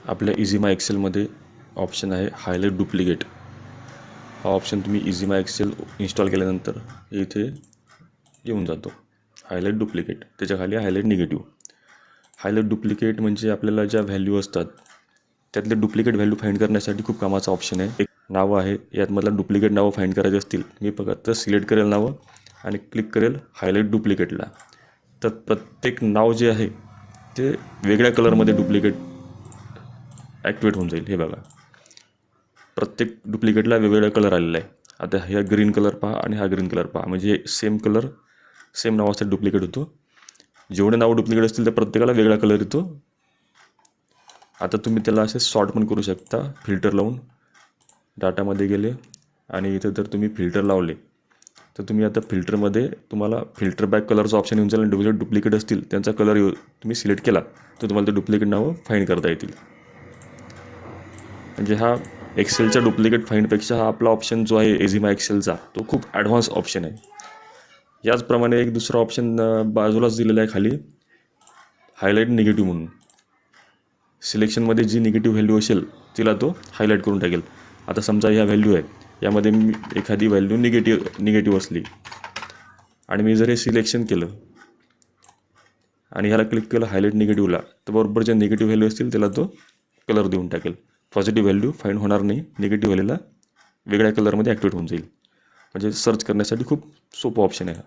आपल्या इझीमाय एक्सेलमध्ये ऑप्शन आहे हायलाईट डुप्लिकेट. हा ऑप्शन तुम्ही इझीमाय एक्सेल इन्स्टॉल केल्यानंतर इथे येऊन जातो. हायलाईट डुप्लिकेट, त्याच्या खाली हायलाईट निगेटिव्ह. हायलाईट डुप्लिकेट म्हणजे आपल्याला ज्या व्हॅल्यू असतात त्यातले डुप्लिकेट व्हॅल्यू फाइंड करण्यासाठी खूप कामाचा ऑप्शन आहे. एक नावं आहे, यातमधलं डुप्लिकेट नावं फाइंड करायचे असतील, मी फक्त सिलेक्ट करेल नावं आणि क्लिक करेल हायलाईट डुप्लिकेटला. तर प्रत्येक नाव जे आहे ते वेगळ्या कलरमध्ये डुप्लिकेट ॲक्टिवेट होऊन जाईल. हे बघा, प्रत्येक डुप्लिकेटला वेगवेगळा कलर आलेला आहे. आता ह्या ग्रीन कलर पहा आणि हा ग्रीन कलर पहा, म्हणजे सेम कलर सेम नावाचा डुप्लिकेट होतो. जेवढे नावं डुप्लिकेट असतील त्या प्रत्येकाला वेगळा कलर येतो. आता तुम्ही त्याला असे सॉर्ट पण करू शकता फिल्टर लावून. डाटामध्ये गेले आणि इथं जर तुम्ही फिल्टर लावले तर तुम्ही आता फिल्टरमध्ये तुम्हाला फिल्टर बॅक कलरचा ऑप्शन येऊन जाईल आणि डुप्लिकेट असतील त्यांचा कलर तुम्ही सिलेक्ट केला तर तुम्हाला ते डुप्लिकेट नावं फाइंड करता येतील. म्हणजे हा एक्सेलच्या डुप्लिकेट फाइंडपेक्षा हा आपला ऑप्शन जो आहे इझीमाय एक्सेलचा तो खूप ॲडव्हान्स ऑप्शन आहे. याचप्रमाणे एक दुसरा ऑप्शन बाजूलाच दिलेला आहे खाली, हायलाईट निगेटिव्ह म्हणून. सिलेक्शनमध्ये जी निगेटिव्ह व्हॅल्यू असेल तिला तो हायलाईट करून टाकेल. आता समजा ह्या व्हॅल्यू आहे, यामध्ये मी एखादी व्हॅल्यू निगेटिव्ह असली आणि मी जर हे सिलेक्शन केलं आणि ह्याला क्लिक केलं हायलाईट निगेटिव्हला, तर बरोबर ज्या निगेटिव्ह व्हॅल्यू असतील त्याला तो कलर देऊन टाकेल. पॉझिटिव्ह व्हॅल्यू फाइंड होणार नाही, निगेटिव्ह व्हॅल्यूला वेगळ्या कलरमध्ये ॲक्टिवेट होऊन जाईल. म्हणजे सर्च करण्यासाठी खूप सोपं ऑप्शन आहे हा.